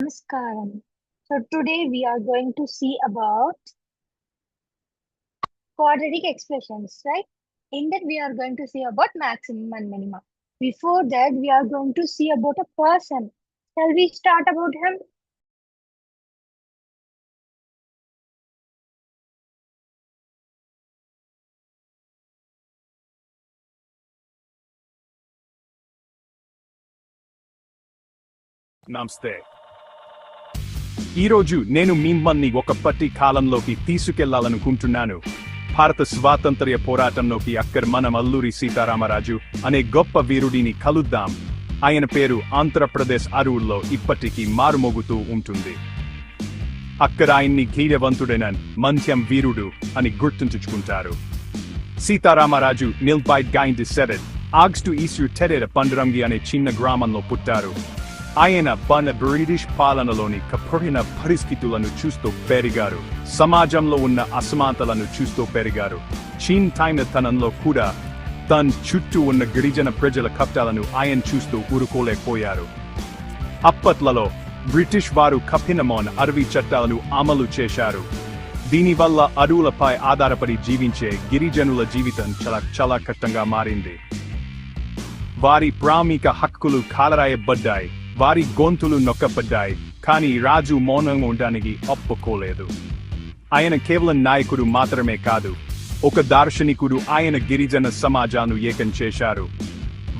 Namaskaram. So today we are going to see about quadratic expressions, right? In that we are going to see about maximum and minimum. Before that, we are going to see about a person. Shall we start about him? నమస్తే. ఈరోజు నేను మిమ్మల్ని ఒక పట్టి కాలంలోకి తీసుకెళ్లాలనుకుంటున్నాను. భారత స్వాతంత్ర్య పోరాటంలోకి అక్కడ మనం అల్లూరి సీతారామరాజు అనే గొప్ప వీరుడిని కలుద్దాం. ఆయన పేరు ఆంధ్రప్రదేశ్ అరువుల్లో ఇప్పటికీ మారుమోగుతూ ఉంటుంది. అక్కడ ఆయన్ని ధైర్యవంతుడైన మంత్యం వీరుడు అని గుర్తుంచుకుంటారు. సీతారామరాజు నిల్బైట్ గాయింది సెరెడ్ ఆగస్టు ఈస్టర్ టెరెర పండురంగి అనే చిన్న గ్రామంలో పుట్టారు. ఆయన బ్రిటిష్ పాలనలోని కఠిన పరిస్థితులను చూస్తూ పెరిగారు. సమాజంలో ఉన్న అసమానతలను చూస్తూ పెరిగారు. చిన్నతనంలో కూడా తన చుట్టూ ఉన్న గిరిజన ప్రజల కష్టాలను ఆయన చూస్తూ ఊరుకోలేకపోయారు. అప్పట్లలో బ్రిటిష్ వారు కఠినమైన అడవి చట్టాలను అమలు చేశారు. దీనివల్ల అడవులపై ఆధారపడి జీవించే గిరిజనుల జీవితం చాలా కష్టంగా మారింది. వారి ప్రాథమిక హక్కులు కాలరాయబడ్డాయి. వారి గొంతులు నొక్కబడ్డాయి. కానీ రాజు మౌనంగా ఉండడానికి ఒప్పుకోలేదు. ఆయన కేవలం నాయకుడు మాత్రమే కాదు, ఒక దార్శనికుడు. ఆయన గిరిజన సమాజాన్ని ఏకం చేశారు.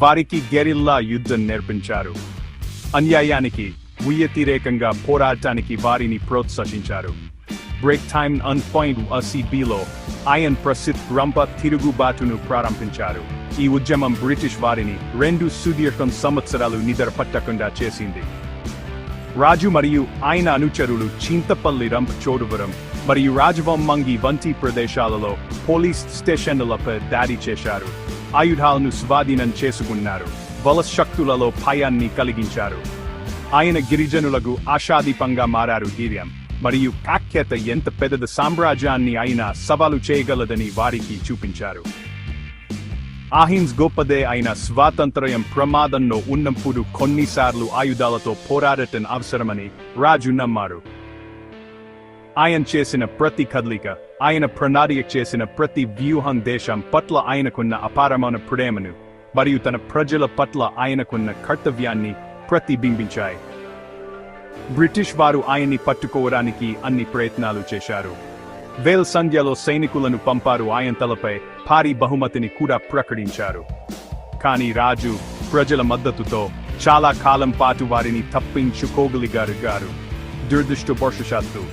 వారికి గెరిల్లా యుద్ధం నేర్పించారు. అన్యాయానికి వ్యతిరేకంగా పోరాటానికి వారిని ప్రోత్సహించారు. బ్రేక్ టైమ్ .1.ACBలో ఆయన ప్రసిద్ధ రంప తిరుగుబాటును ప్రారంభించారు. ఈ ఉద్యమం బ్రిటిష్ వారిని 2 సుదీర్ఘ సంవత్సరాలు నిద్రపట్టకుండా చేసింది. రాజు మరియు ఆయన అనుచరులు చింతపల్లి రంపచోడవరం మరియు రాజవొమ్మంగి వంటి ప్రదేశాలలో పోలీస్ స్టేషన్లపై దాడి చేశారు. ఆయుధాలను స్వాధీనం చేసుకున్నారు. వలస శక్తులలో భయాన్ని కలిగించారు. ఆయన గిరిజనులకు ఆశాదీపంగా మారారు. ధైర్యం మరియు కాఖ్యత ఎంత పెద్ద సామ్రాజ్యాన్ని అయినా సవాలు చేయగలదని వారికి చూపించారు. అహింస గొప్పదే అయిన స్వాతంత్ర్యం ప్రమాదంలో ఉన్నప్పుడు కొన్నిసార్లు ఆయుధాలతో పోరాడటం అవసరమని రాజు నమ్మారు. ఆయన చేసిన ప్రతి కదలిక, ఆయన ప్రణాళిక చేసిన ప్రతి వ్యూహం దేశం పట్ల ఆయనకున్న అపారమైన ప్రేమను మరియు తన ప్రజల పట్ల ఆయనకున్న కర్తవ్యాన్ని ప్రతిబింబించాయి. బ్రిటిష్ వారు ఆయన్ని పట్టుకోవడానికి అన్ని ప్రయత్నాలు చేశారు. వేల సంఖ్యలో సైనికులను పంపారు. ఆయన తలపై భారీ బహుమతిని కూడా ప్రకటించారు. కానీ రాజు ప్రజల మద్దతుతో చాలా కాలం పాటు వారిని తప్పించుకోగలిగారు. దురదృష్టవశాత్తు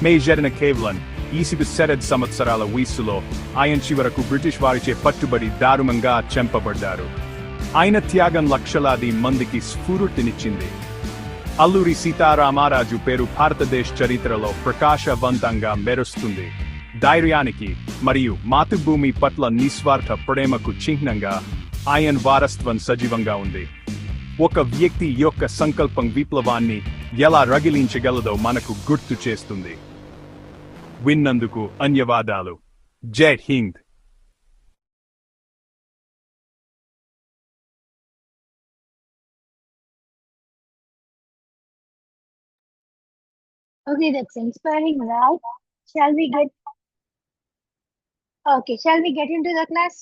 మే జరిగిన కేవలం 27 సంవత్సరాల వయసులో ఆయన చివరకు బ్రిటిష్ వారిచే పట్టుబడి దారుణంగా చంపబడ్డారు. ఆయన త్యాగం లక్షలాది మందికి స్ఫూర్తినిచ్చింది. అల్లూరి సీతారామరాజు పేరు భారతదేశ చరిత్రలో ప్రకాశవంతంగా మెరుస్తుంది. ధైర్యానికి మరియు మాతృభూమి పట్ల నిస్వార్థ ప్రేమకు చిహ్నంగా ఆయన వారసత్వం సజీవంగా ఉంది. ఒక వ్యక్తి యొక్క సంకల్పం విప్లవాన్ని ఎలా రగిలించగలదో మనకు గుర్తు చేస్తుంది. విన్నందుకు ధన్యవాదాలు. జై Hind. Okay, that's inspiring, right? Shall we get shall we get into the class?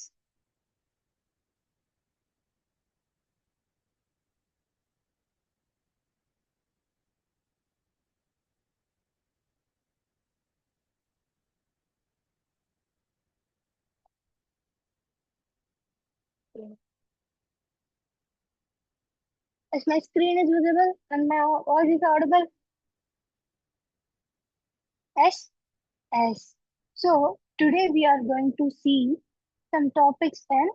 As my screen is visible and my voice is audible? Yes? Yes. So today we are going to see some topics in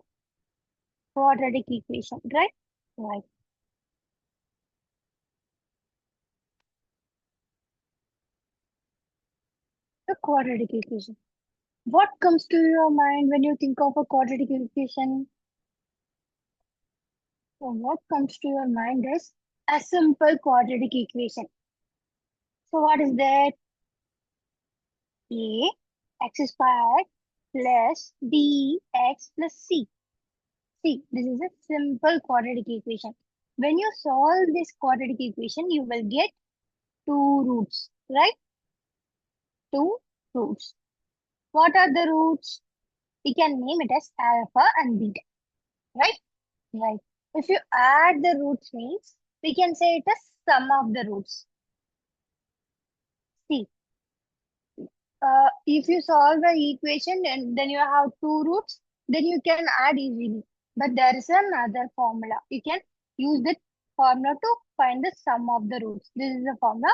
quadratic equation, right? Right. The quadratic equation. What comes to your mind when you think of a quadratic equation? So what comes to your mind is a simple quadratic equation. So what is that? A x squared plus bx plus c. See, this is a simple quadratic equation. When you solve this quadratic equation, you will get two roots, right? Two roots. What are the roots? We can name it as alpha and beta, right? Right. If you add the roots means, we can say it as sum of the roots. See, if you solve the equation and then you have two roots, then you can add easily. But there is another formula. You can use that formula to find the sum of the roots. This is the formula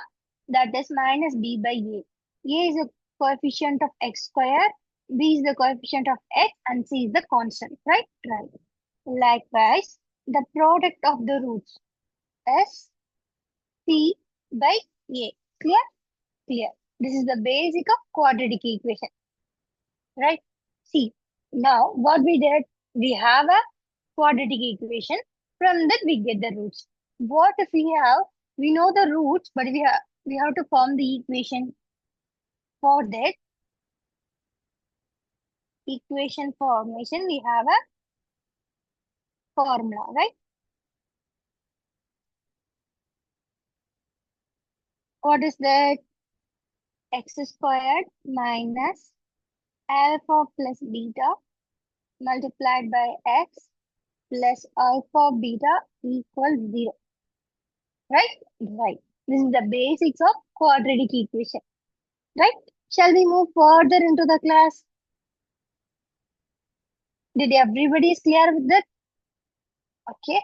that is minus b by a. A is the coefficient of x square, b is the coefficient of x, and c is the constant, right? Right. Likewise, the product of the roots is c by a. Clear? Clear. This is the basic of quadratic equation, right? See, now what we did, we have a quadratic equation. From that we get the roots. What if we know the roots, but we have to form the equation. For that equation formation, we have a formula, right? What is that? X squared minus alpha plus beta multiplied by x plus alpha beta equals 0. Right? Right. This is the basics of quadratic equation. Right? Shall we move further into the class? Did everybody is clear with that? Okay.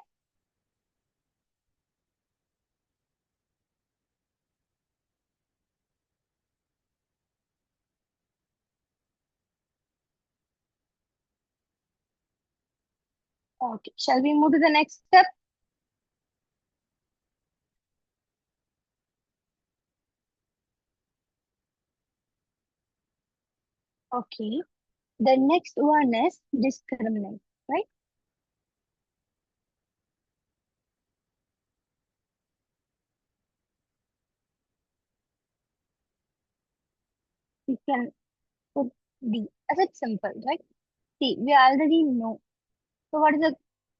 Okay. Shall we move to the next step? Okay. The next one is discriminant. Right? We can put D as it's simple, right? See, we already know. So what is the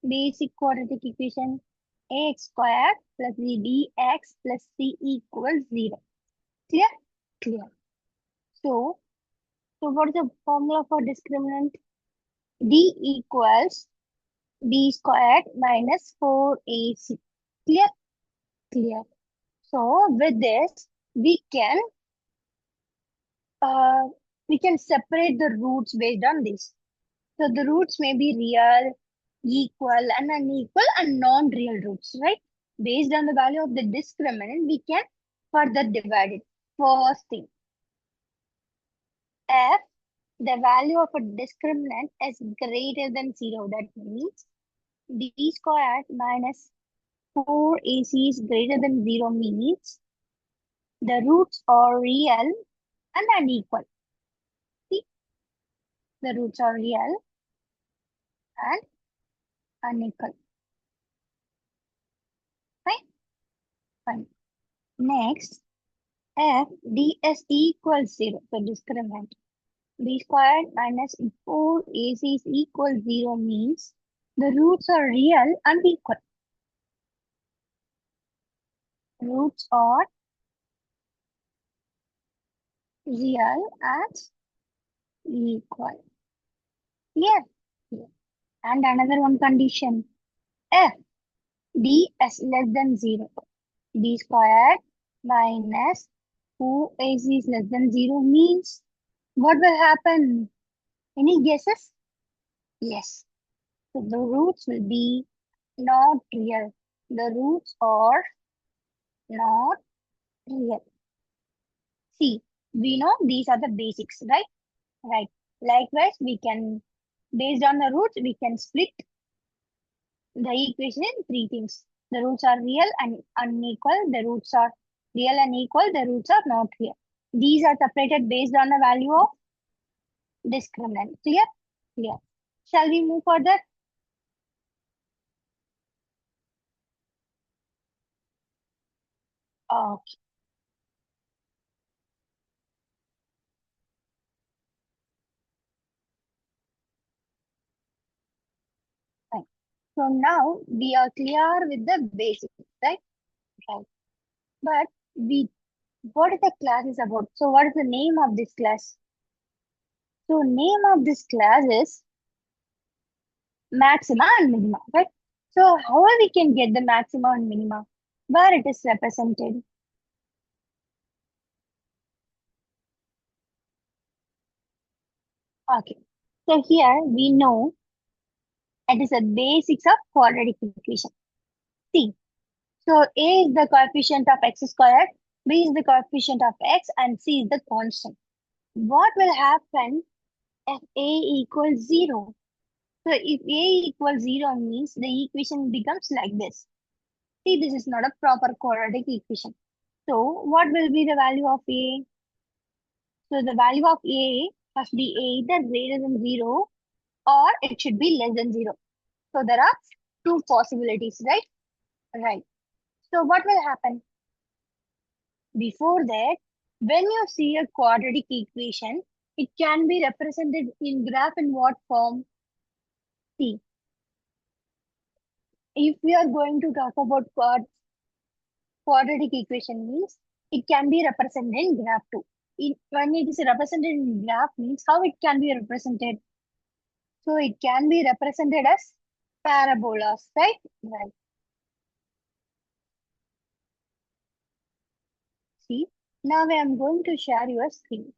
basic quadratic equation? Ax squared plus bx plus c equals 0. Clear? Clear. So, what is the formula for discriminant? D equals b squared minus 4ac. Clear? Clear. So, with this, we can uh, separate the roots based on this. So, the roots may be real, equal, and unequal, and non-real roots, right? Based on the value of the discriminant, we can further divide it. First thing, f, the value of a discriminant is greater than 0. That means d squared minus 4ac is greater than 0 means the roots are real and unequal. See, the roots are real and unequal. Fine? Fine. Next, f ds equals 0. So discriminant. B squared minus 4ac is equal 0 means the roots are real and equal. Roots are real and equal. Clear? Clear. And another one condition. F d is less than 0. B squared minus 4ac is less than 0 means what will happen? Any guesses? Yes. So the roots will be not real. The roots are not real. See, we know these are the basics, right? Right. Likewise, we can, based on the roots, we can split the equation in three things. The roots are real and unequal. The roots are real and equal. The roots are not real. These are separated based on the value of discriminant. Clear? Clear. Shall we move further? Okay, fine. So now we are clear with the basics, right? Right. But we what is the class is about? So what is the name of this class? So name of this class is maxima and minima, right? So how we can get the maxima and minima? Where it is represented? Okay. So here we know it is the basics of quadratic equation. See, so A is the coefficient of x squared, B is the coefficient of x, and C is the constant. What will happen if A equals 0? So if A equals 0 means the equation becomes like this. See, this is not a proper quadratic equation. So what will be the value of A? So the value of A must be either greater than 0 or it should be less than 0. So there are two possibilities, right? Right. So what will happen? Before that, when you see a quadratic equation, it can be represented in graph in what form? See, if we are going to talk about quadratic equation means it can be represented in graph too. When it is represented in graph means how it can be represented. So it can be represented as parabolas, right? Right. See, now I am going to share your screen.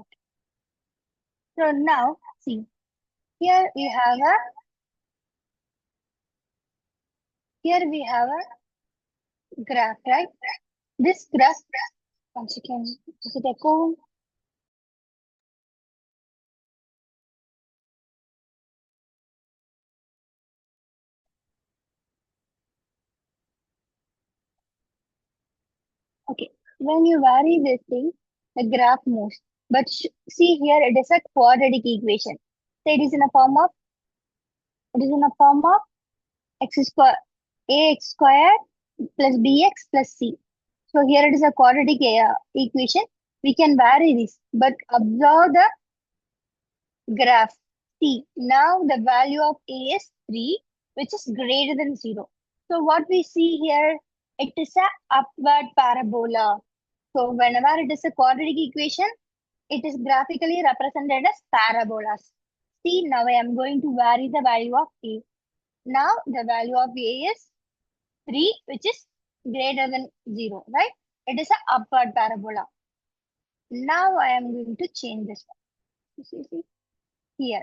Okay. So now, see, here we have a here we have a graph, right? This graph, once again, is it echo? Okay, when you vary this thing, the graph moves. But see here, it is a quadratic equation. So it is in a form of x square ax squared plus bx plus c. So here it is a quadratic equation. We can vary this, but observe the graph. See, now the value of a is 3, which is greater than 0. So what we see here, it is a upward parabola. So whenever it is a quadratic equation, it is graphically represented as parabolas. See, now I am going to vary the value of a. Now the value of a is 3, which is greater than 0, right? It is an upward parabola. Now I am going to change this one. See, here.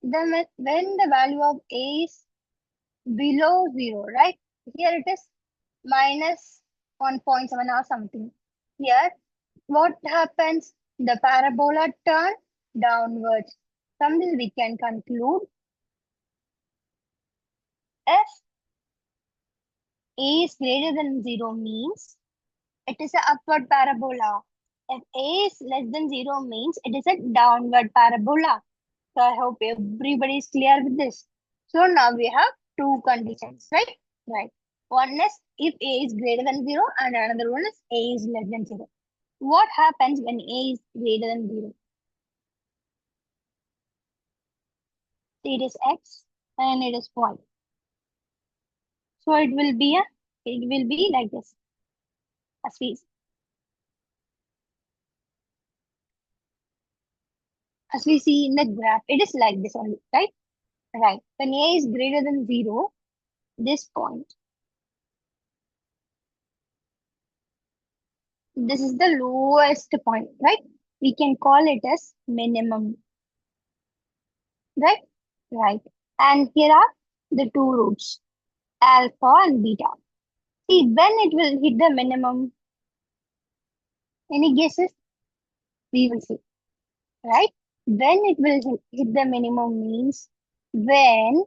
Then when the value of a is below 0, right? Here it is minus 1.7 or something. Here, what happens? The parabola turn downwards. From this we can conclude if a is greater than 0 means it is an upward parabola. If a is less than 0 means it is a downward parabola. So I hope everybody is clear with this. So now we have two conditions, right? Right. One is if a is greater than 0 and another one is a is less than 0. What happens when a is greater than 0? It is x and it is y. So it will be like this. As we as we see in the graph, it is like this only, right? Right. When a is greater than 0, this point, this is the lowest point, right? We can call it as minimum, right? Right. And here are the two roots, alpha and beta. See, when it will hit the minimum, any guesses? We will see, right? When it will hit the minimum means when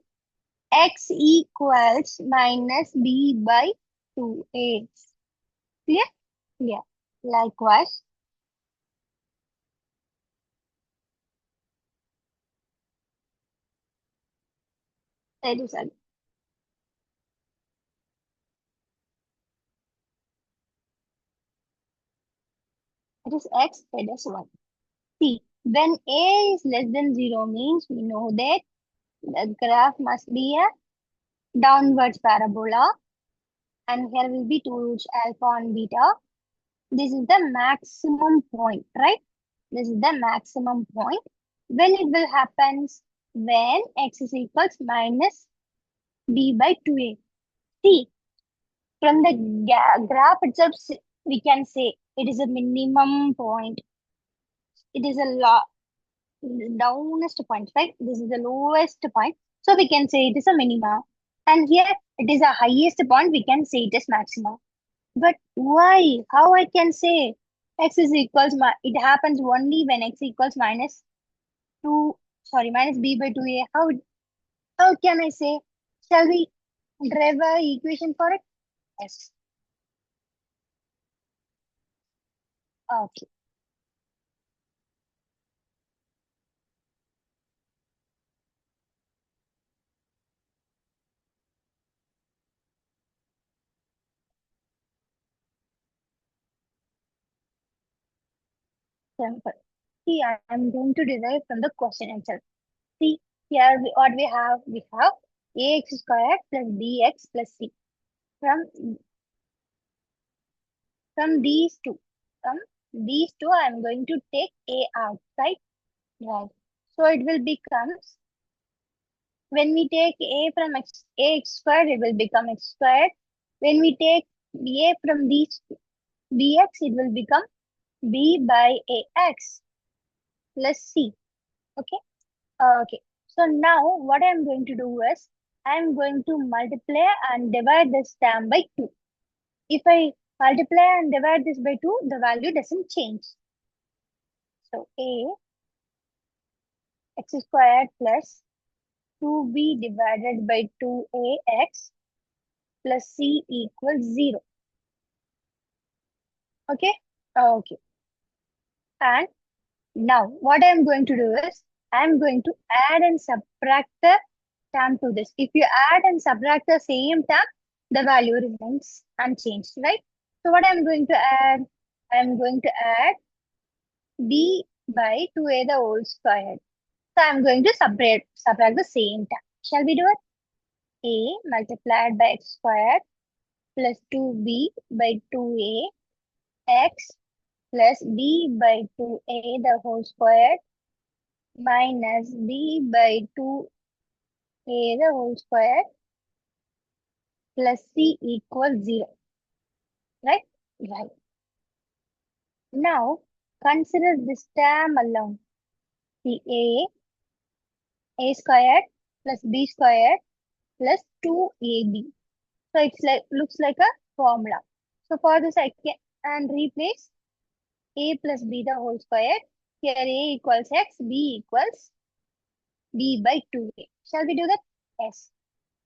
x equals minus b by 2a. Clear? Yeah. Likewise, that is It is x, it is 1. See, when a is less than 0 means we know that the graph must be a downwards parabola, and here will be two roots alpha and beta. This is the maximum point, right? This is the maximum point. When it will happen? When x is equals minus b by 2a. See, from the graph itself, we can say it is a minimum point. It is a downest point, right? This is the lowest point. So we can say it is a minima. And here it is a highest point. We can say it is maximum. But why? How I can say x is equals, it happens only when x equals minus 2, sorry, minus b by 2a. How can I say? Shall we derive a equation for it? Yes. Okay. Simple. See, I'm going to derive from the question itself. See, here what we have ax squared plus bx plus c. From from these two, from these two, I'm going to take a outside, right? So it will become, when we take a from ax squared, it will become x squared. When we take a from these bx, it will become b by ax plus c. Okay. Okay. So now what I'm going to do is I'm going to multiply and divide this term by 2. If I multiply and divide this by 2, the value doesn't change. So a x squared plus 2b divided by 2ax plus c equals 0. Okay? Okay. And now what I'm going to do is I'm going to add and subtract the term to this. If you add and subtract the same term, the value remains unchanged, right? So what I'm going to add? I'm going to add b by 2a the whole squared. So I'm going to subtract the same term. Shall we do it? A multiplied by x squared plus 2b by 2a x plus b by 2a the whole squared minus b by 2a the whole squared plus c equals 0. Right? Right. Now, consider this term alone. The a squared plus b squared plus 2ab. So it's like looks like a formula. So for this I can replace a plus b the whole squared. Here a equals x, b equals b by 2a. Shall we do that? Yes.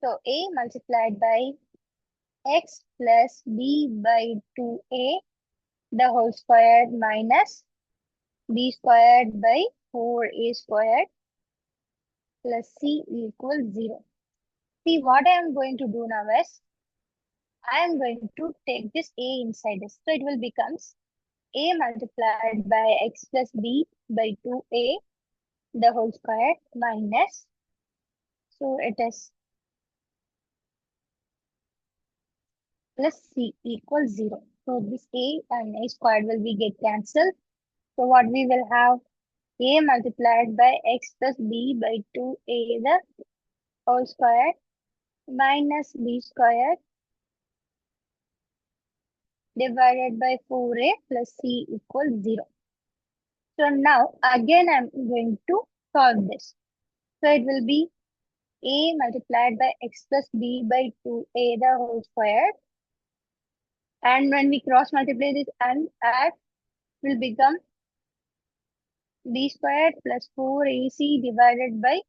So a multiplied by x plus b by 2a the whole squared minus b squared by 4a squared plus c equals 0. See, what I am going to do now is I am going to take this a inside this. So it will become a multiplied by x plus b by 2a the whole squared minus, so it is plus c equals 0. So this a and a squared will be get cancelled. So what we will have, a multiplied by x plus b by 2a the whole squared minus b squared divided by 4a plus c equals 0. So now again I'm going to solve this. So it will be a multiplied by x plus b by 2a the whole squared. And when we cross multiply this and add, will become b squared plus 4ac divided by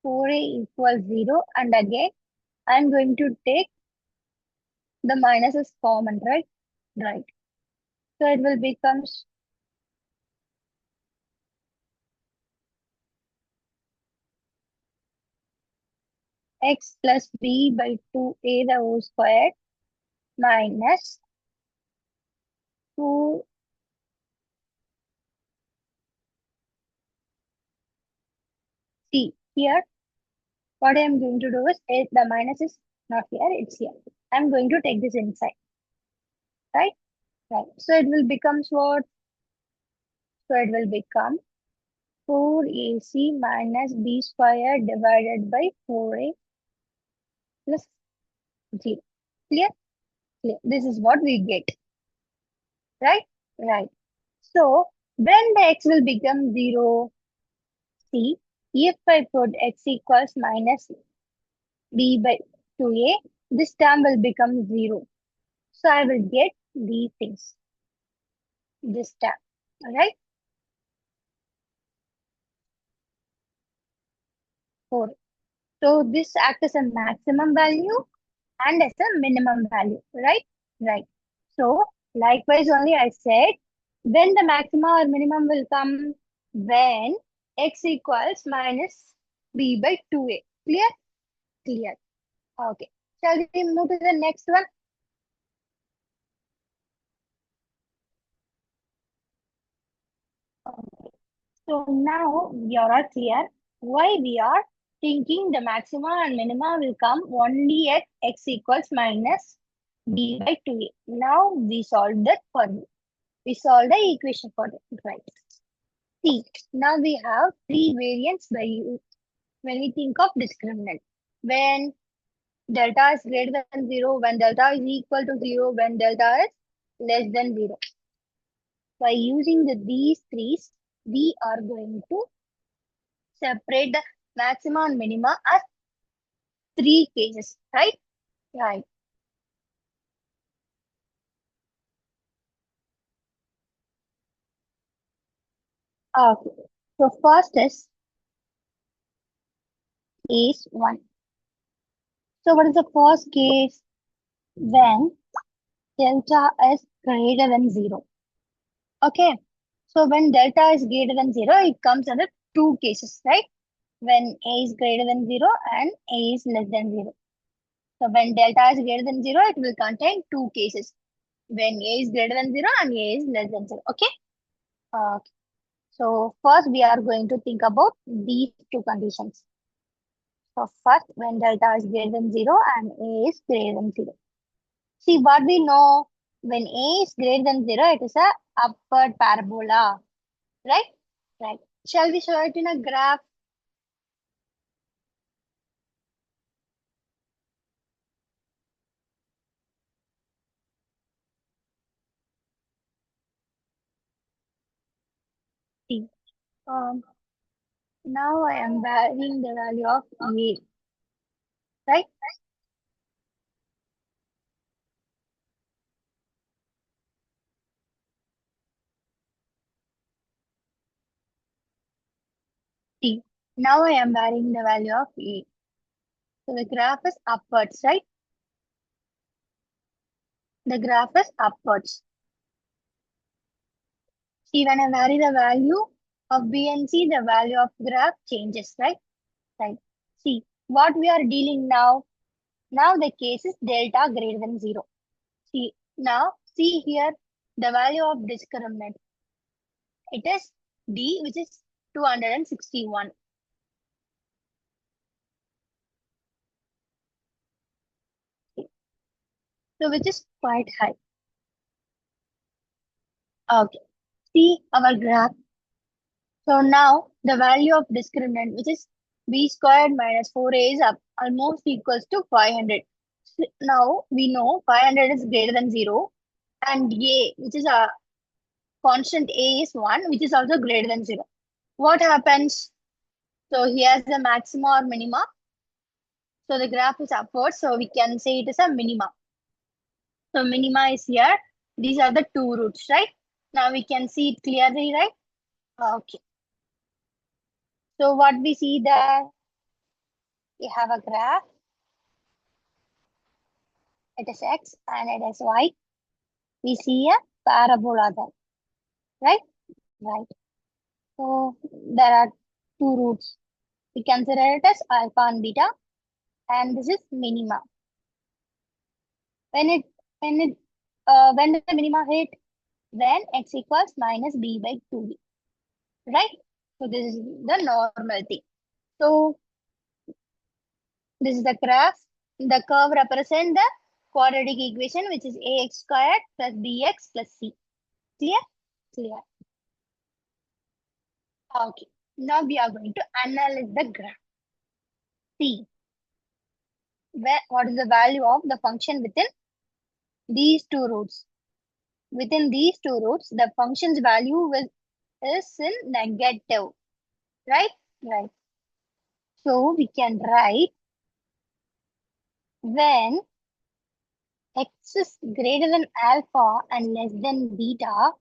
4a equals 0. And again, I'm going to take the minus as common, right? Right. So it will become x plus b by 2a the whole squared minus 2 Here, what I am going to do is, the minus is not here, it's here. I'm going to take this inside, right? Right. So it will become what? So it will become 4ac minus b square divided by 4a plus 0. Clear? Clear. This is what we get, right? Right. So when the x will become 0, see, if I put x equals minus b by 2a, this term will become 0. So I will get these things, this term, alright? 4. So this acts as a maximum value and as a minimum value, right? Right. So likewise only I said, when the maximum or minimum will come, when x equals minus b by 2a. Clear? Clear. Okay. Shall we move to the next one? Okay. So now we are all clear why we are thinking the maximum and minimum will come only at x equals minus b by 2a. Now we solved that for you. We solved the equation for it, right? See, now we have three variants by when we think of discriminant. When delta is greater than 0, when delta is equal to 0, when delta is less than 0. By using these threes, we are going to separate the maxima and minima as three cases, right? Right. Okay. So first is case 1. So what is the first case? When delta is greater than 0. Okay. So when delta is greater than 0, it comes under two cases, right? When a is greater than 0 and a is less than 0. So when delta is greater than 0, it will contain two cases. When a is greater than 0 and a is less than 0. Okay. Okay. So first we are going to think about these two conditions. So first, when delta is greater than 0 and a is greater than 0. See what we know, when a is greater than 0, it is a upward parabola, right? Right. Shall we show it in a graph? See, um, now I am varying the value of a, right? See, now I am varying the value of a. So the graph is upwards, right? The graph is upwards. See, when I vary the value of B and C, the value of graph changes, right? Right. See, what we are dealing now, now the case is delta greater than 0. See, now see here the value of discriminant. It is D, which is 261. So which is quite high. Okay. See our graph. So now the value of discriminant, which is b squared minus 4a, is up almost equals to 500. Now we know 500 is greater than 0 and a, which is a constant a, is 1, which is also greater than 0. What happens? So here's the maxima or minima. So the graph is upward, so we can say it is a minima. So minima is here. These are the two roots, right? Now we can see it clearly, right? Okay. So what we see there, we have a graph. It is x and it is y. We see a parabola there, right? Right. So there are two roots. We consider it as alpha and beta, and this is minima. When it when the minima hit, then x equals minus b by 2b, right? So this is the normal thing. So this is the graph. The curve represents the quadratic equation, which is ax squared plus bx plus c. Clear? Clear. Okay. Now we are going to analyze the graph. See, what is the value of the function within these two roots? Within these two roots, the function's value is in negative. Right? Right. So we can write when x is greater than alpha and less than beta,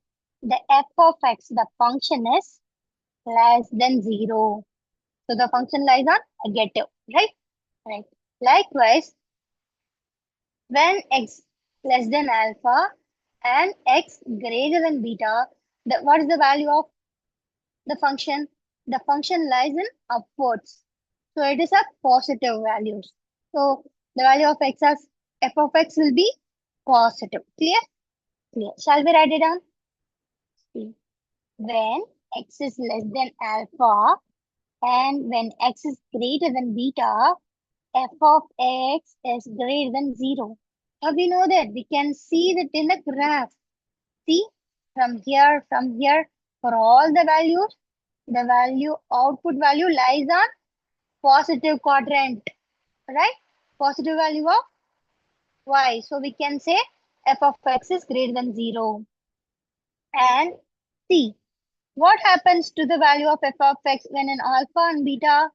the f of x, the function is less than 0. So the function lies on negative, right? Right. Likewise, when x less than alpha and x greater than beta, what is the value of the function? The function lies in upwards. So it is a positive values. So the value of x as f of x will be positive. Clear? Clear. Shall we write it down? See, when x is less than alpha and when x is greater than beta, f of x is greater than 0. Now we know that we can see that in the graph. See, from here, for all the values, the output value lies on positive quadrant, right? Positive value of y. So we can say f of x is greater than 0. And see, what happens to the value of f of x when in alpha and beta,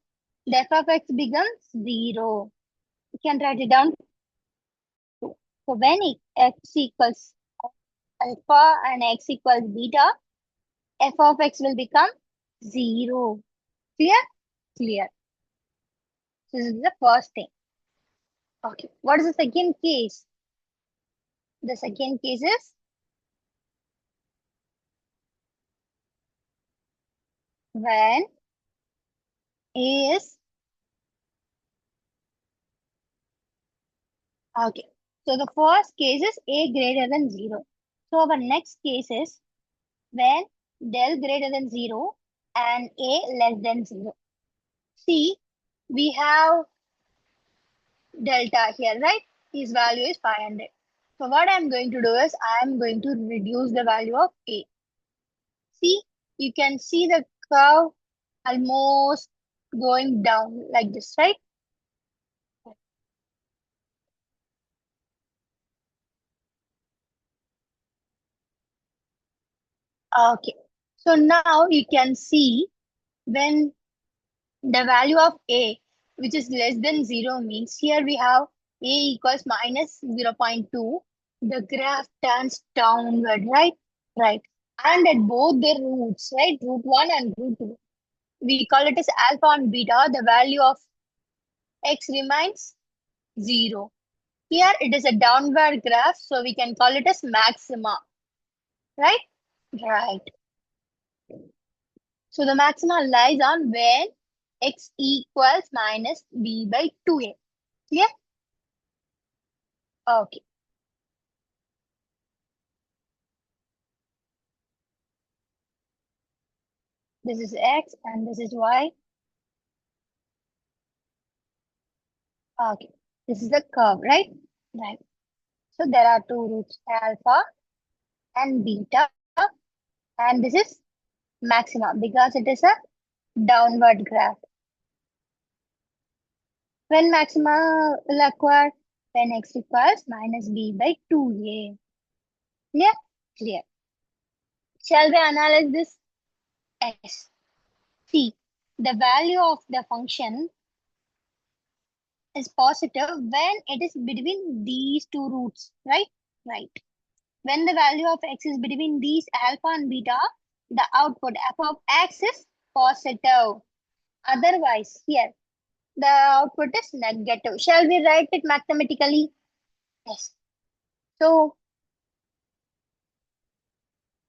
the f of x becomes 0. You can write it down. So when x equals alpha and x equals beta, f of x will become 0. Clear? Clear. This is the first thing. Okay. What is the second case? The second case is when a is okay. So the first case is a greater than 0. So our next case is when del greater than 0 and a less than 0. See, we have delta here, right? His value is 500. So what I'm going to do is I'm going to reduce the value of a. See, you can see the curve almost going down like this, right? Okay. So now you can see when the value of a, which is less than 0, means here we have a equals minus 0.2. The graph turns downward, right? Right. And at both the roots, right? Root 1 and root 2. We call it as alpha and beta. The value of x remains 0. Here it is a downward graph, so we can call it as maxima, right? Right. So the maxima lies on when x equals minus b by 2a. Clear? Okay. This is x and this is y. Okay. This is the curve, right? Right. So there are two roots, alpha and beta. And this is maxima because it is a downward graph. When maxima will occur? When x equals minus b by 2a. Clear? Clear. Shall we analyze this? Yes. See, the value of the function is positive when it is between these two roots, right? Right. When the value of x is between these alpha and beta, the output f of x is positive. Otherwise, here, the output is negative. Shall we write it mathematically? Yes. So,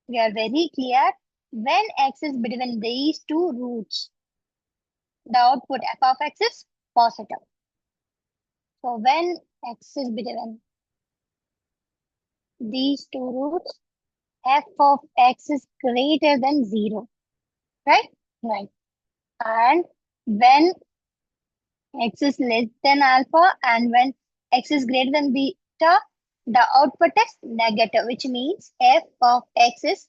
we are very clear. When x is between these two roots, the output f of x is positive. So, when x is between these two roots, f of x is greater than 0. Right? Right. And when x is less than alpha, and when x is greater than beta, the output is negative, which means f of x is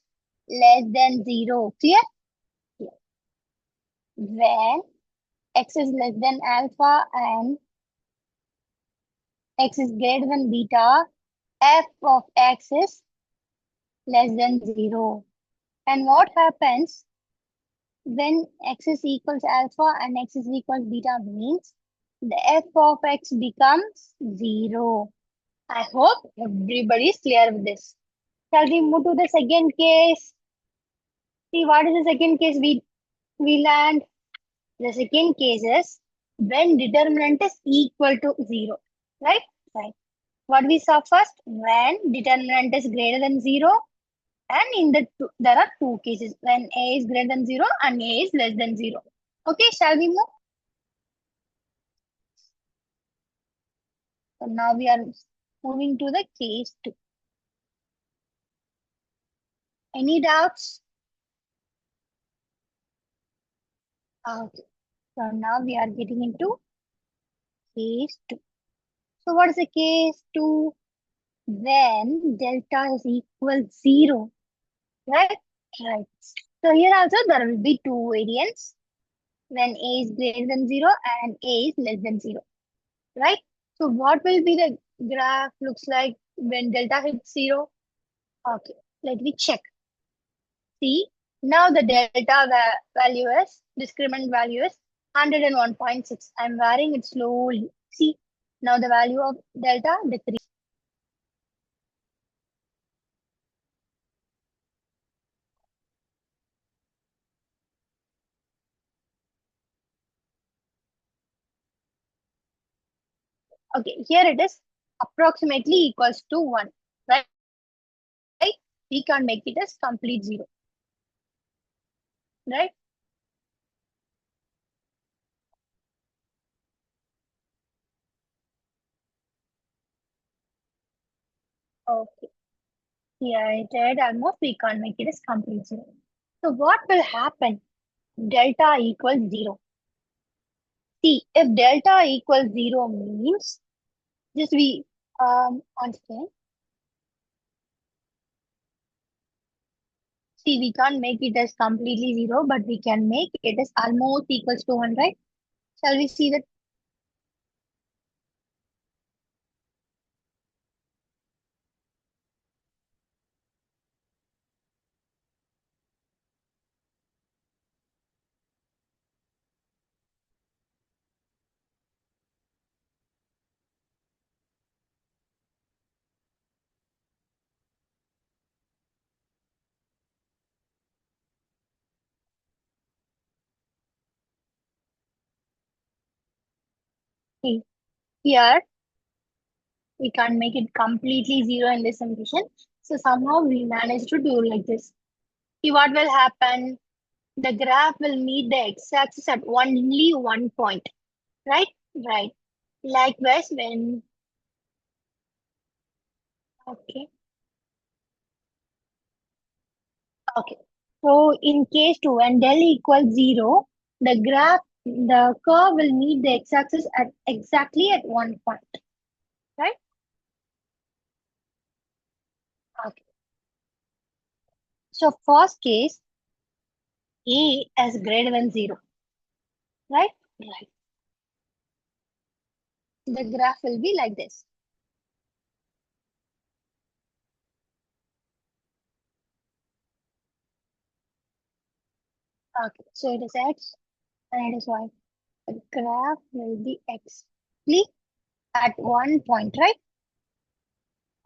less than 0. Clear? Yeah. When x is less than alpha and x is greater than beta, f of x is less than 0. And what happens when x is equals alpha and x is equals beta means the f of x becomes 0. I hope everybody is clear with this. Shall we move to the second case? See, what is the second case we learned? The second case is when determinant is equal to 0. Right? Right. What we saw first, when determinant is greater than 0, and in there are two cases, when a is greater than 0 and a is less than 0. Okay, shall we move? So now we are moving to the case 2. Any doubts? Okay. So now we are getting into case 2. So what is the case 2? When delta is equal 0, right? Right. So here also there will be two variants, when a is greater than 0 and a is less than 0, right? So what will be the graph looks like when delta hits 0? Okay, let me check. See, now the delta value is, discriminant value is 101.6. I'm varying it slowly. See, now the value of delta decrease. Okay, here it is approximately equals to 1, right? We can't make it as complete 0, right? Okay, here it is almost we can't make it as complete 0. So what will happen? Delta equals 0. See, if delta equals 0 means, just we understand. See, we can't make it as completely 0, but we can make it as almost equals to 1, right? Shall we see that? See, here we can't make it completely 0 in this condition. So somehow we managed to do like this. See what will happen? The graph will meet the x-axis at only one point, right? Right. Likewise, when, okay, okay. So in case 2, when del equals 0, the curve will meet the x-axis at exactly at one point, right? Okay. So first case, a is greater than 0, right? Right. The graph will be like this. Okay. So it is x and it is y. The graph will be exactly at one point, right?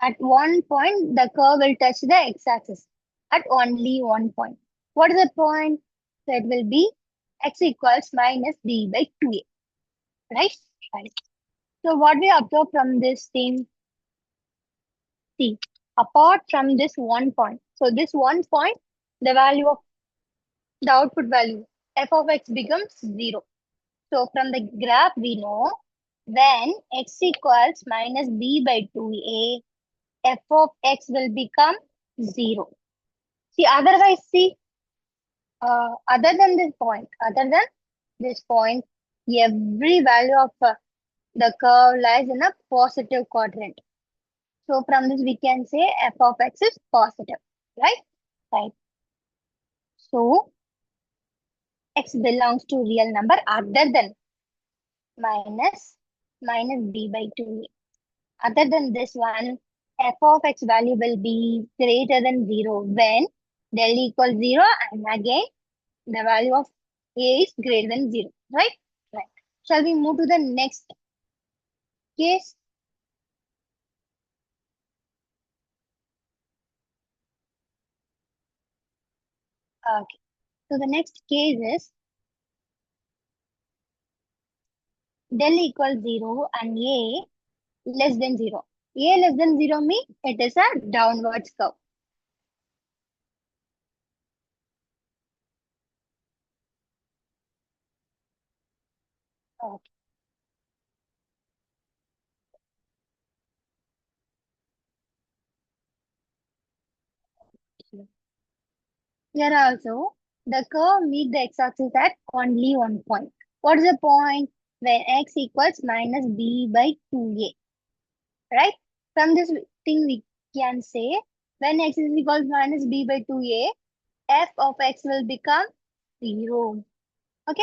At one point, the curve will touch the x-axis at only one point. What is the point? So it will be x equals minus b by 2a, right? Right. So what we observe from this thing, see, apart from this one point, so this one point, the value of the output value, f of x becomes 0. So from the graph, we know when x equals minus b by 2a, f of x will become 0. See, otherwise, see, other than this point, every value of the curve lies in a positive quadrant. So from this we can say f of x is positive, right? Right. So x belongs to real number other than minus b by 2a. Other than this one, f of x value will be greater than 0 when del equals 0 and again the value of a is greater than 0, right? Right. Shall we move to the next case? Okay. So the next case is del equals 0 and a less than 0. A less than 0 means it is a downwards curve. Okay. Here also, the curve meets the x-axis at only one point. What is the point? When x equals minus b by 2a, right? From this thing we can say, when x is equals minus b by 2a, f of x will become 0. Okay?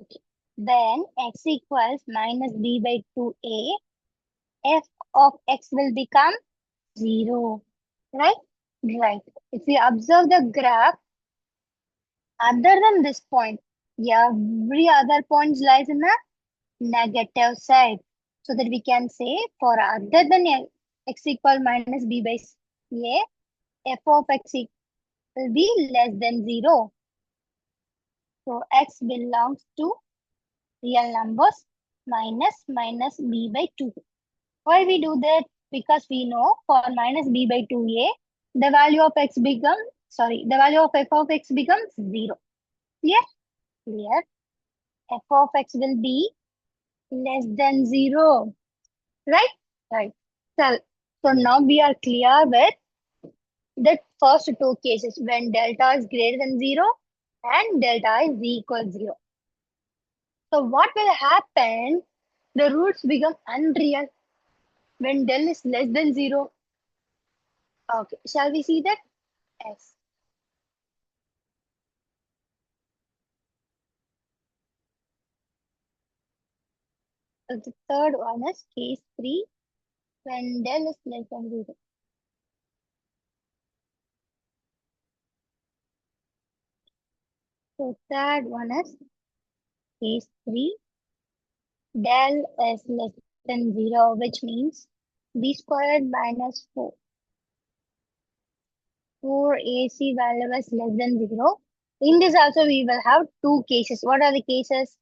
Okay. Then x equals minus b by 2a, f of x will become 0. Right? Right. If we observe the graph, other than this point, every other point lies in a negative side. So that we can say for other than x equal minus b by a, f of x will be less than 0. So x belongs to real numbers minus b by 2. Why we do that? Because we know for minus b by 2a, the value of x becomes, the value of f of x becomes 0. Clear? Clear. F of x will be less than 0. Right? Right. So now we are clear with the first two cases when delta is greater than 0 and delta is equal 0. So what will happen? The roots become unreal when del is less than 0. Okay, shall we see that? Yes. So the third one is case 3 when del is less than 0. So third one is case 3 del is less than 0, which means b squared minus 4. 4ac value is less than 0. In this also we will have two cases. What are the cases?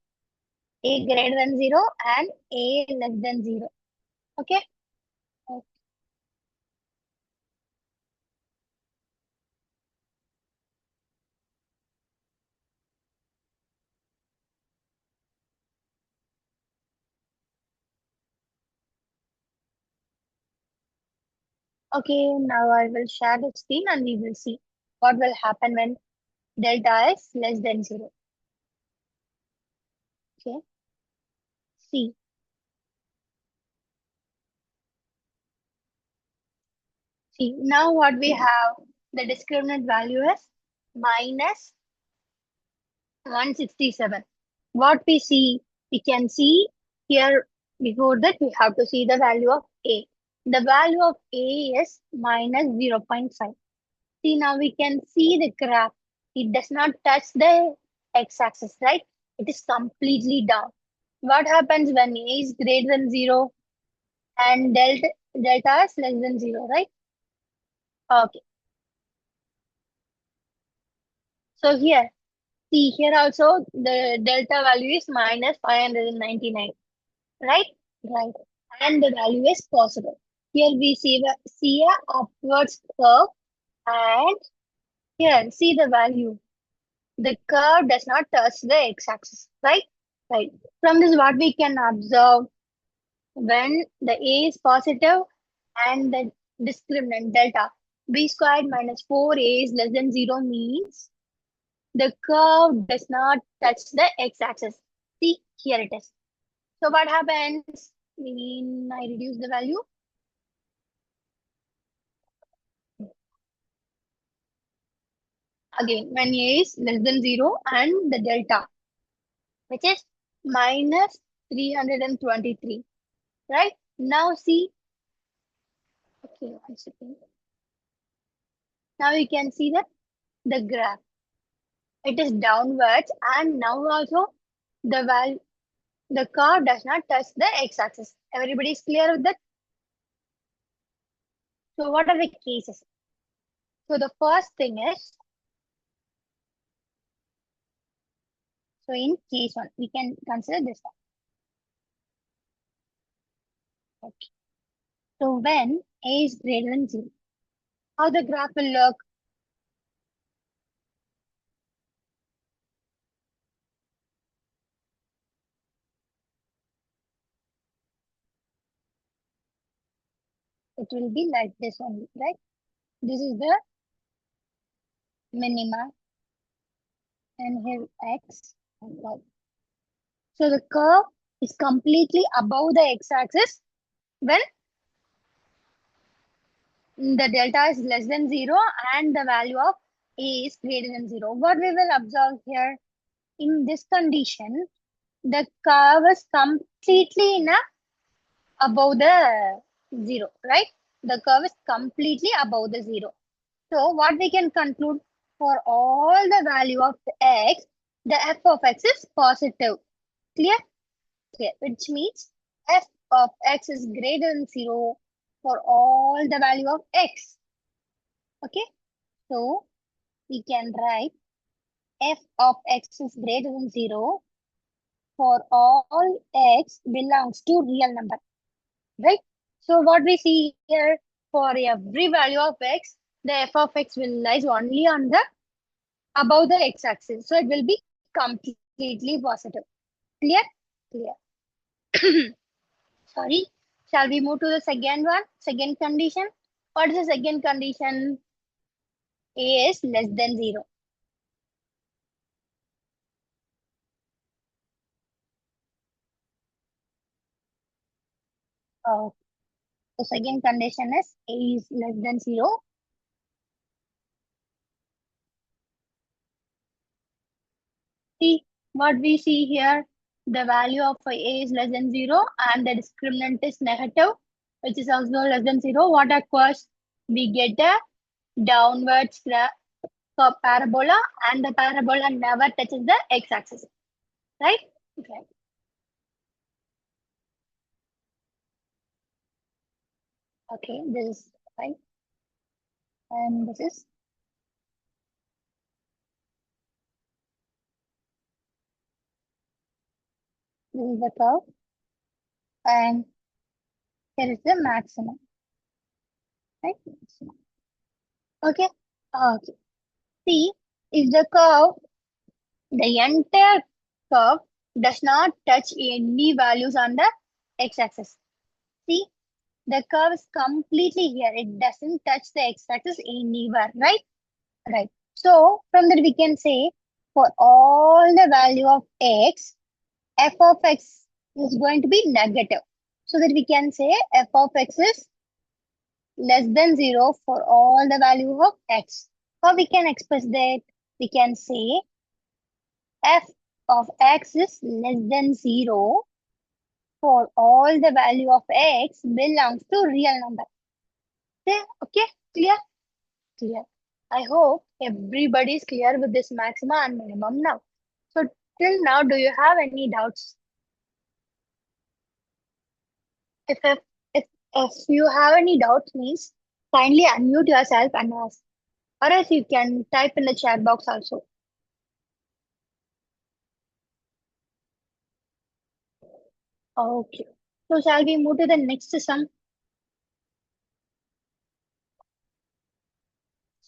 A greater than 0 and a less than 0. Okay? Okay, now I will share the screen and we will see what will happen when delta is less than 0. Okay? See. See, now what we have, the discriminant value is minus 167. What we can see here before that we have to see the value of A. The value of A is minus 0.5. See, now we can see the graph. It does not touch the x-axis, right? It is completely down. What happens when A is greater than 0 and delta is less than 0, right? Okay. So here, see here also the delta value is minus 599, right? Right. And the value is positive. Here we see a upwards curve and here see the value. The curve does not touch the x-axis, right? Right. From this what we can observe when the A is positive and the discriminant delta b squared minus 4a is less than 0 means the curve does not touch the x-axis. See, Here it is. So what happens when I reduce the value? Again, when a is less than 0 and the delta, which is minus 323, right? Now see, okay, 1 second. Now you can see that the graph, it is downwards, and now also the curve does not touch the x-axis. Everybody is clear with that? So what are the cases? So the first thing is, so in case 1, we can consider this one. Okay. So when a is greater than 0, how the graph will look? It will be like this only, right? This is the minima, and here x and y. So the curve is completely above the x-axis when the delta is less than 0 and the value of a is greater than 0. What we will observe here, in this condition, the curve is completely above the 0, right? The curve is completely above the 0. So what we can conclude, for all the value of x, the f of x is positive. Clear? Clear. Which means f of x is greater than 0 for all the value of x. Okay? So we can write f of x is greater than 0 for all x belongs to real number. Right? So what we see here, for every value of x, the f of x will lies only on the above the x-axis. So it will be completely positive. Clear? Clear. Sorry. Shall we move to the second one? Second condition. What is the second condition? A is less than 0. The second condition is A is less than 0. See what we see here. The value of A is less than 0 and the discriminant is negative, which is also less than 0. What occurs? We get a downwards parabola, and the parabola never touches the x-axis. Right? Okay. Okay, this is right. And this is the curve. And here is the maximum. Right? Okay. Okay. See, if the curve, the entire curve does not touch any values on the x-axis. See, the curve is completely here. It doesn't touch the x-axis anywhere, right? Right. So from that we can say, for all the value of x, f of x is going to be negative. So that we can say f of x is less than 0 for all the value of x. How we can express that? We can say f of x is less than 0 for all the value of x belongs to real number. Okay, clear? Clear. I hope everybody is clear with this maximum and minimum now. So till now, do you have any doubts? If if if you have any doubts, means kindly unmute yourself and ask, or else you can type in the chat box also. Okay. So shall we move to the next sum?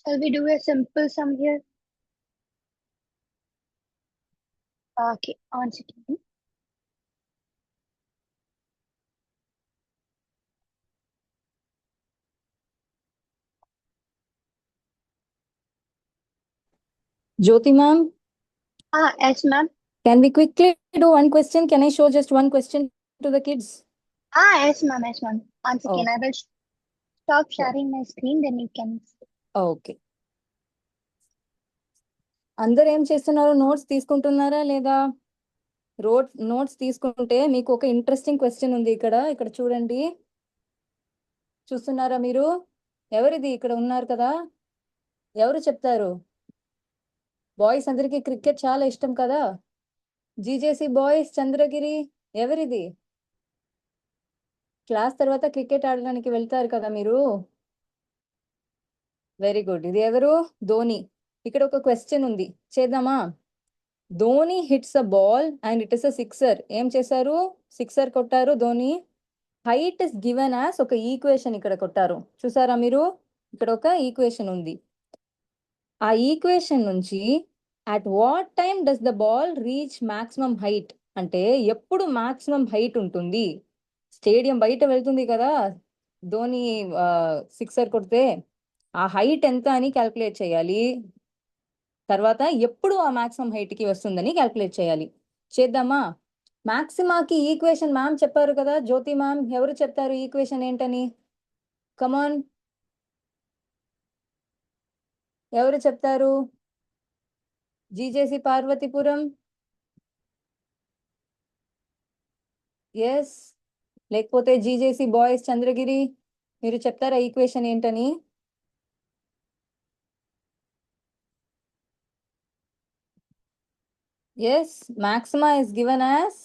Shall we do a simple sum here? Okay, on second. Jyoti ma'am, Yes, ma'am. Can we quickly do one question? Can I show just one question to the kids? Yes, ma'am. Yes, ma'am. One second. Oh, I will stop sure. sharing my screen. Then you can. Okay. అందరు ఏం చేస్తున్నారు? Notes తీసుకుంటున్నారా లేదా? Notes తీసుకుంటే మీకు ఒక interesting question ఉంది ఇక్కడ చూడండి. చూస్తున్నారా మీరు? ఎవరిది? ఇక్కడ ఉన్నారు కదా, ఎవరు చెప్తారు? బాయ్స్ అందరికీ క్రికెట్ చాలా ఇష్టం కదా. జీజేసి బాయ్స్, చంద్రగిరి, ఎవరిది? క్లాస్ తర్వాత క్రికెట్ ఆడడానికి వెళ్తారు కదా మీరు. Very good. ఇది ఎవరు? ధోని. ఇక్కడ ఒక క్వశ్చన్ ఉంది, చేద్దామా? Dhoni hits a ball and it is a sixer. ఏం చేశారు? సిక్సర్ కొట్టారు Dhoni. Height is given as ఒక ఈక్వేషన్ ఇక్కడ కొట్టారు. చూసారా మీరు? ఇక్కడ ఒక ఈక్వేషన్ ఉంది. ఆ ఈక్వేషన్ నుంచి at what time does the ball reach maximum height అంటే ఎప్పుడు మాక్సిమం హైట్ ఉంటుంది? స్టేడియం బయట వెళ్తుంది కదా ధోని సిక్సర్ కొడితే, ఆ హైట్ ఎంత అని క్యాల్కులేట్ చేయాలి. తర్వాత ఎప్పుడు ఆ మాక్సిమం హైట్ కి వస్తుందని క్యాల్కులేట్ చేయాలి. చేద్దామా? మాక్సిమాకి ఈక్వేషన్ మ్యామ్ చెప్పారు కదా, జ్యోతి మ్యామ్. ఎవరు చెప్తారు ఈక్వేషన్ ఏంటని? కమాన్, ఎవరు చెప్తారు? GJC Parvathipuram, yes. లేకపోతే జీజేసి బాయ్స్ చంద్రగిరి, మీరు చెప్తారా ఈక్వేషన్ ఏంటని? Yes, maxima is given as,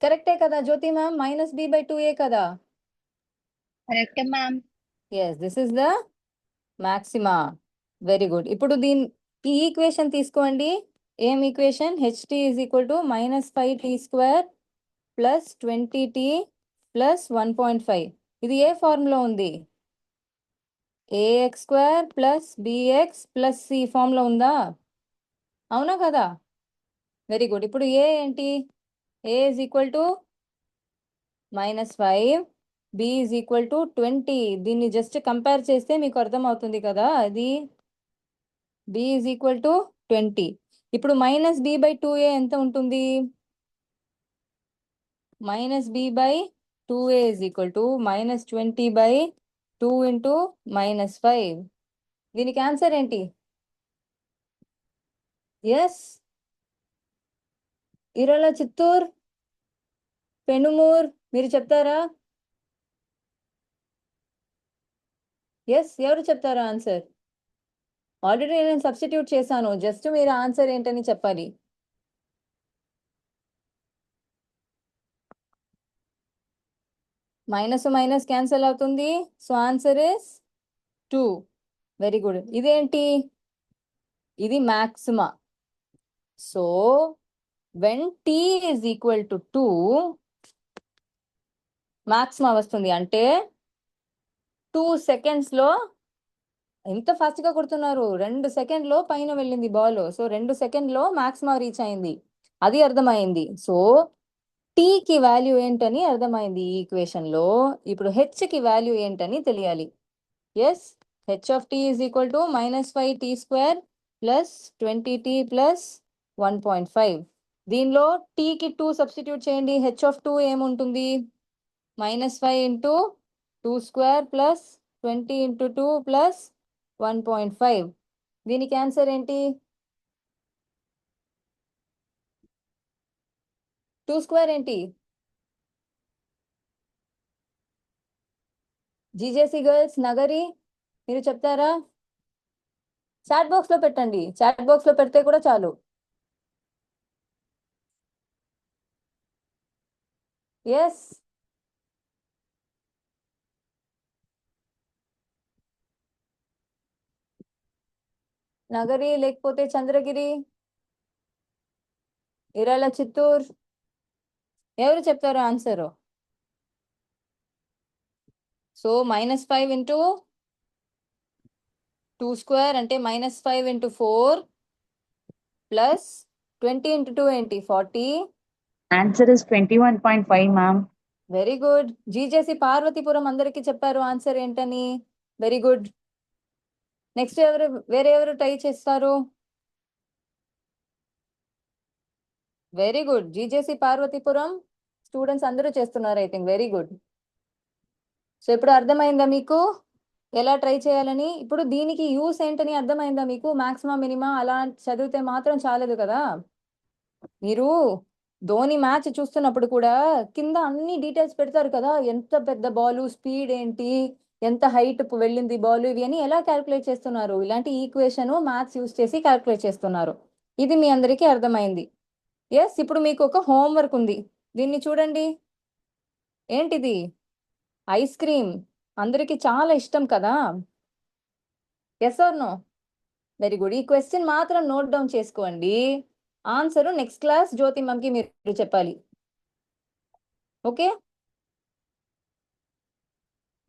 కరెక్టే కదా జ్యోతి మ్యామ్, -b/2a కదా. Correct, ma'am. Yes, this is the maxima. Very good. ఇప్పుడు ఈ ఈక్వేషన్ తీసుకోండి. ఏం equation? H t is equal to -5t² plus 20t plus 1.5. ఇది ఏ ఫార్ములా ఉంది? ax² plus bx plus C formula ఉందా? అవునా కదా? Very good. ఇప్పుడు ఏ ఏంటి? A is equal to -5, b is equal to 20. దీన్ని జస్ట్ కంపేర్ చేస్తే మీకు అర్థం అవుతుంది కదా. అది b ఈజ్ ఈక్వల్ టు 20. ఇప్పుడు -b/2a ఎంత ఉంటుంది? -b/2a is equal to -20/2 into -5. దీనికి ఆన్సర్ ఏంటి? ఎస్, ఇరల చిత్తూర్, పెనుమూర్, మీరు చెప్తారా? ఎస్, ఎవరు చెప్తారా ఆన్సర్? ఆల్రెడీ నేను సబ్స్టిట్యూట్ చేశాను, జస్ట్ మీరు ఆన్సర్ ఏంటని చెప్పాలి. మైనస్ మైనస్ క్యాన్సిల్ అవుతుంది, so answer is 2. Very good. ఇదేంటి? ఇది maxima. So when t is equal to 2 maxima వస్తుంది. అంటే 2 సెకండ్స్ లో, ఎంత ఫాస్ట్ గా కొడుతున్నారు! 2 సెకండ్ లో పైన వెళ్ళింది బాల్. సో 2 సెకండ్ లో మాక్సిమా రీచ్ అయింది, అది అర్థమైంది. సో టీ కి వాల్యూ ఏంటని అర్థమైంది ఈ ఈక్వేషన్ లో. ఇప్పుడు హెచ్ కి వాల్యూ ఏంటని తెలియాలి. Yes, h of t is equal to -5t² plus 20t plus 1.5. దీనిలో టీకి 2 సబ్స్టిట్యూట్ చేయండి. హెచ్ ఆఫ్ 2 ఏముంటుంది? -5 ఇంటూ 2² ప్లస్ 20 ఇంటూ 2 ప్లస్ 1.5. దీనికి ఆన్సర్ ఏంటి? 2² ఏంటి? జీజేసి గర్ల్స్, నగరి, మీరు చెప్తారా? చాట్ బాక్స్ లో పెట్టండి, చాట్ బాక్స్ లో పెడితే కూడా చాలు. ఎస్, నగరి లేకపోతే చంద్రగిరి, ఇరాల చిత్తూర్, ఎవరు చెప్తారు ఆన్సర్? సో -5 ఇంటూ 2² అంటే -5 ఇంటూ 4 ప్లస్ 20 ఇంటూ 2 ఏంటి? 40. Answer is 21.5, ma'am. Very good. జీజేసి Parvathipuram అందరికి చెప్పారు ఆన్సర్ ఏంటని. Very good. నెక్స్ట్ వేరే ఎవరు ట్రై చేస్తారు? Very good. జీజేసి పార్వతీపురం స్టూడెంట్స్ అందరూ చేస్తున్నారు, I think. Very good. So ఇప్పుడు అర్థమైందా మీకు ఎలా ట్రై చేయాలని? ఇప్పుడు దీనికి యూస్ ఏంటని అర్థమైందా మీకు? మాక్సిమం మినిమా అలా చదివితే మాత్రం చాలదు కదా. మీరు ధోని మ్యాచ్ చూస్తున్నప్పుడు కూడా కింద అన్ని డీటెయిల్స్ పెడతారు కదా, ఎంత పెద్ద బాల్, స్పీడ్ ఏంటి, ఎంత హైట్ వెళ్ళింది బాల్, ఇవి అని ఎలా క్యాల్కులేట్ చేస్తున్నారు. ఇలాంటి ఈక్వేషన్ మ్యాథ్స్ యూస్ చేసి క్యాల్కులేట్ చేస్తున్నారు. ఇది మీ అందరికీ అర్థమైంది. ఎస్, ఇప్పుడు మీకు ఒక హోంవర్క్ ఉంది. దీన్ని చూడండి. ఏంటిది? Ice cream. అందరికీ చాలా ఇష్టం కదా. Yes or no? Very good. ఈ క్వశ్చన్ మాత్రం నోట్ డౌన్ చేసుకోండి. ఆన్సర్ నెక్స్ట్ క్లాస్ జ్యోతి మ్యామ్కి మీరు చెప్పాలి. ఓకే,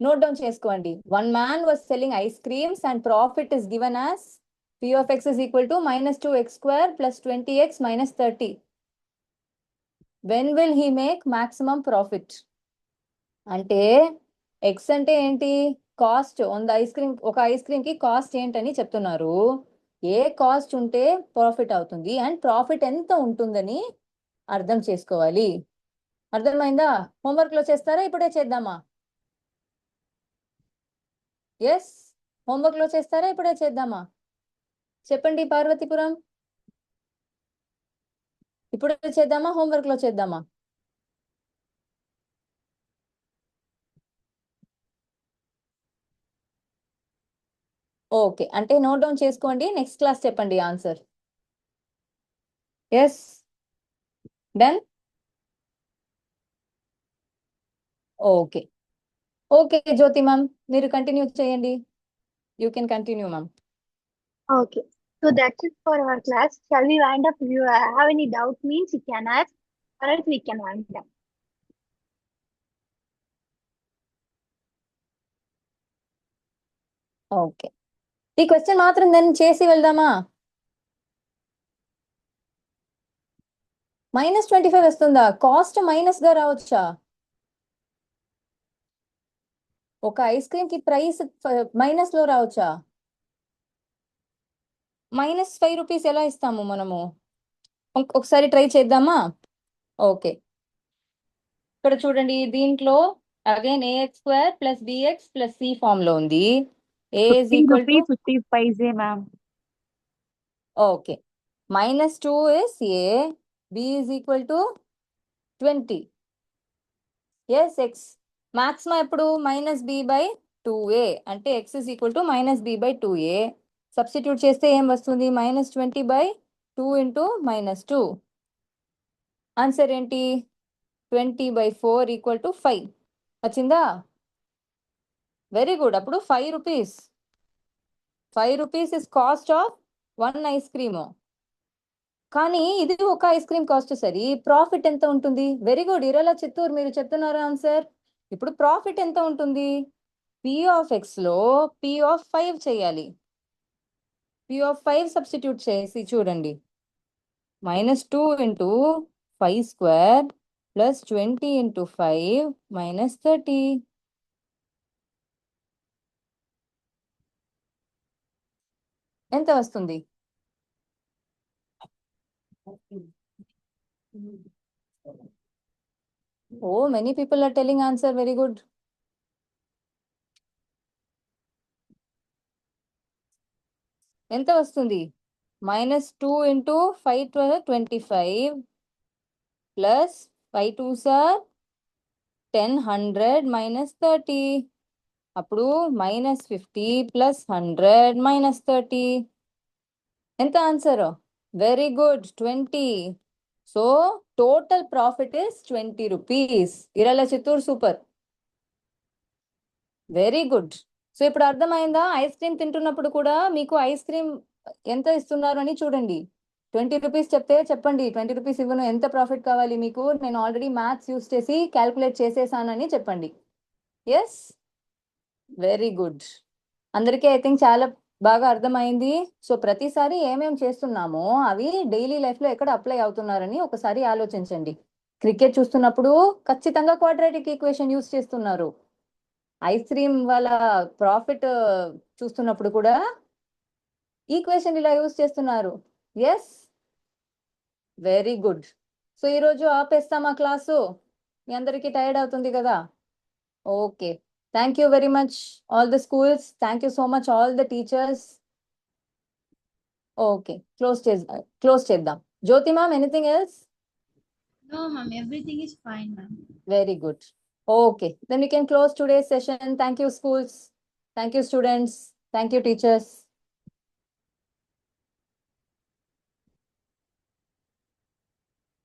నోట్ డౌన్ చేసుకోండి. One man was selling ice creams and profit is given as p of x is equal to -2x square plus 20x minus 30. When will he make maximum profit? అంటే X అంటే ఏంటి? Cost on the ice cream. ఒక ice cream కి cost ఏంటని చెప్తున్నారు. ఏ cost ఉంటే profit అవుతుంది and profit ఎంత ఉంటుందని అర్థం చేసుకోవాలి. అర్థమైందా? హోంవర్క్ లో చేస్తారా? ఇప్పుడే చేద్దామా? ఎస్, హోంవర్క్ లో చేస్తారా? ఇప్పుడే చేద్దామా? చెప్పండి పార్వతీపురం. ఇప్పుడే చేద్దామా? హోంవర్క్ లో చేద్దామా? ఓకే, అంటే నోట్ డౌన్ చేసుకోండి. నెక్స్ట్ క్లాస్ చెప్పండి answer. Yes, done. Okay, okay Jyothi ma'am, మీరు కంటిన్యూ చేయండి. You can continue ma'am. Okay. So that's it for our class. Shall we wind up? If you have any doubt means you can ask, or else we can wind up. Okay, ఈ question మాత్రం దాన్ని చేసి వెళ్దామా? -25 వస్తుందా? Cost minus గా రావచ్చా? ఒక ice cream కి ప్రైస్ మైనస్ లో రావచ్చా? -5 రూపీస్ ఎలా ఇస్తాము మనము? ఒకసారి ట్రై చేద్దామా? ఓకే, ఇక్కడ చూడండి. దీంట్లో again ax² + bx + c form లో ఉంది. a is 50 equal to, rupees 50 paise, ma'am. Okay, -2 is a, b is equal to 20. Yes, x maximum ఎప్పుడు -b/2a, అంటే x is equal to -b/2a. Substitute చేస్తే ఏం వస్తుంది? -20/2 ఇంటూ -2. ఆన్సర్ ఏంటి? 20/4 = 5 వచ్చిందా? Very good. అప్పుడు 5 rupees. 5 rupees is cost of 1 ice cream. కానీ ఇది ఒక ఐస్ క్రీమ్ కాస్ట్. సరి, ప్రాఫిట్ ఎంత ఉంటుంది? Very good. ఇరల చిత్తూరు మీరు చెప్తున్నారు ఆన్సర్. ఇప్పుడు ప్రాఫిట్ ఎంత ఉంటుంది? p of x లో p of 5 చేయాలి. p of 5 సబ్స్టిట్యూట్ చేసి చూడండి. -2 ఇంటూ 5² + 20 ఇంటూ 5 - 30. ఎంత వస్తుంది? Oh, many people are telling answer. Very good. ఎంత వస్తుంది? -2 ఇంటూ 5 = 25 ప్లస్ 5 2s are 10 100 - 30. అప్పుడు -50 + 100 - 30. ఎంత answer? Very good, 20. So total profit is 20 rupees. ఇరల Chittoor super. Very good. So ఇప్పుడు అర్థమైందా? ఐస్ క్రీమ్ తింటున్నప్పుడు కూడా మీకు ఐస్ క్రీమ్ ఎంత ఇస్తున్నారు అని చూడండి. 20 రూపీస్ చెప్తే చెప్పండి, 20 రూపీస్ ఇవ్వను, ఎంత ప్రాఫిట్ కావాలి మీకు, నేను ఆల్రెడీ మ్యాథ్స్ యూస్ చేసి క్యాల్కులేట్ చేసేసానని చెప్పండి. Yes, very good. అందరికీ ఐ థింక్ చాలా బాగా అర్థమైంది. సో ప్రతిసారి ఏమేం చేస్తున్నామో అవి డైలీ లైఫ్ లో ఎక్కడ అప్లై అవుతున్నారని ఒకసారి ఆలోచించండి. క్రికెట్ చూస్తున్నప్పుడు ఖచ్చితంగా క్వాడ్రాటిక్ ఈక్వేషన్ యూస్ చేస్తున్నారు. ఐస్ క్రీమ్ వాళ్ళ ప్రాఫిట్ చూస్తున్నప్పుడు కూడా ఈక్వేషన్ ఇలా యూస్ చేస్తున్నారు. Yes, very good. సో ఈరోజు ఆపేస్తామా క్లాసు? మీ అందరికీ టైర్డ్ అవుతుంది కదా? Okay, thank you very much all the schools. Thank you so much all the teachers. Okay, close చేద్దాం. Jyoti ma'am, anything else? No, ma'am, everything is fine, ma'am. Very good. Okay, then we can close today's session. Thank you, schools. Thank you, students. Thank you, teachers.